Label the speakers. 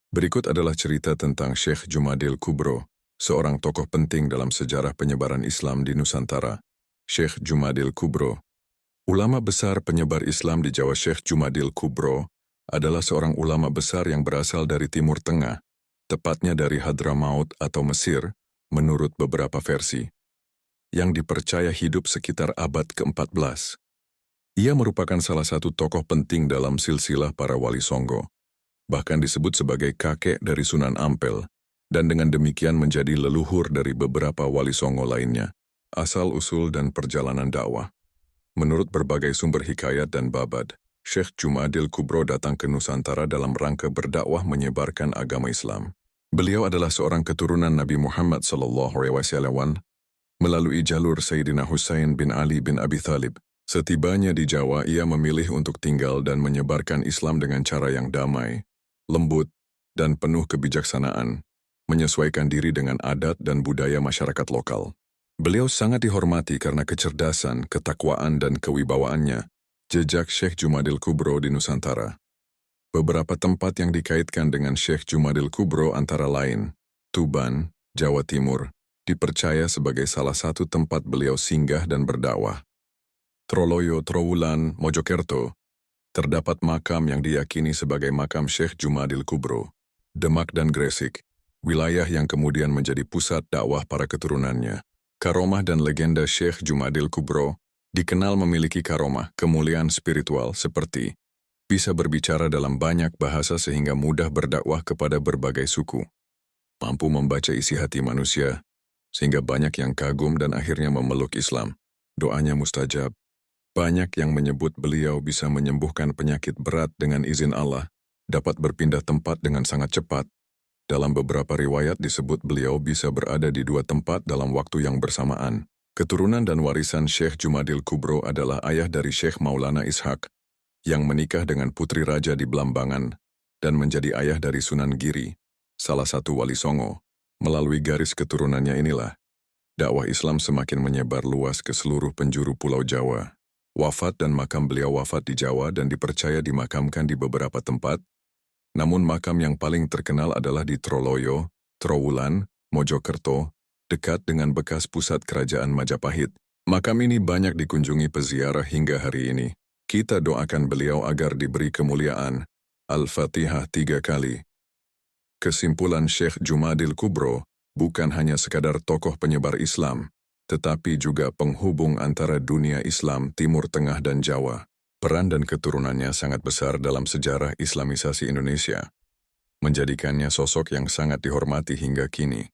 Speaker 1: Berikut adalah cerita tentang Syekh Jumadil Kubro, seorang tokoh penting dalam sejarah penyebaran Islam di Nusantara. Syekh Jumadil Kubro, ulama besar penyebar Islam di Jawa. Syekh Jumadil Kubro adalah seorang ulama besar yang berasal dari Timur Tengah, tepatnya dari Hadramaut atau Mesir, menurut beberapa versi, yang dipercaya hidup sekitar abad ke-14. Ia merupakan salah satu tokoh penting dalam silsilah para wali songo, bahkan disebut sebagai kakek dari Sunan Ampel, dan dengan demikian menjadi leluhur dari beberapa wali songo lainnya. Asal-usul dan perjalanan dakwah. Menurut berbagai sumber hikayat dan babad, Syekh Jumadil Kubro datang ke Nusantara dalam rangka berdakwah menyebarkan agama Islam. Beliau adalah seorang keturunan Nabi Muhammad SAW melalui jalur Sayyidina Husain bin Ali bin Abi Thalib. Setibanya di Jawa, ia memilih untuk tinggal dan menyebarkan Islam dengan cara yang damai, lembut, dan penuh kebijaksanaan, menyesuaikan diri dengan adat dan budaya masyarakat lokal. Beliau sangat dihormati karena kecerdasan, ketakwaan, dan kewibawaannya. Jejak Syekh Jumadil Kubro di Nusantara. Beberapa tempat yang dikaitkan dengan Syekh Jumadil Kubro antara lain Tuban, Jawa Timur, dipercaya sebagai salah satu tempat beliau singgah dan berdakwah. Troloyo, Trowulan, Mojokerto, terdapat makam yang diyakini sebagai makam Syekh Jumadil Kubro. Demak dan Gresik, wilayah yang kemudian menjadi pusat dakwah para keturunannya. Karomah dan legenda Syekh Jumadil Kubro dikenal memiliki karomah, kemuliaan spiritual seperti bisa berbicara dalam banyak bahasa sehingga mudah berdakwah kepada berbagai suku, mampu membaca isi hati manusia, sehingga banyak yang kagum dan akhirnya memeluk Islam. Doanya mustajab. Banyak yang menyebut beliau bisa menyembuhkan penyakit berat dengan izin Allah, dapat berpindah tempat dengan sangat cepat. Dalam beberapa riwayat disebut beliau bisa berada di dua tempat dalam waktu yang bersamaan. Keturunan dan warisan Syekh Jumadil Kubro adalah ayah dari Syekh Maulana Ishaq, yang menikah dengan putri raja di Blambangan, dan menjadi ayah dari Sunan Giri, salah satu wali songo. Melalui garis keturunannya inilah, dakwah Islam semakin menyebar luas ke seluruh penjuru Pulau Jawa. Wafat dan makam beliau wafat di Jawa dan dipercaya dimakamkan di beberapa tempat, namun makam yang paling terkenal adalah di Troloyo, Trowulan, Mojokerto, dekat dengan bekas pusat kerajaan Majapahit. Makam ini banyak dikunjungi peziarah hingga hari ini. Kita doakan beliau agar diberi kemuliaan. Al-Fatihah 3 kali. Kesimpulan Syekh Jumadil Kubro bukan hanya sekadar tokoh penyebar Islam, tetapi juga penghubung antara dunia Islam Timur Tengah dan Jawa. Peran dan keturunannya sangat besar dalam sejarah Islamisasi Indonesia, menjadikannya sosok yang sangat dihormati hingga kini.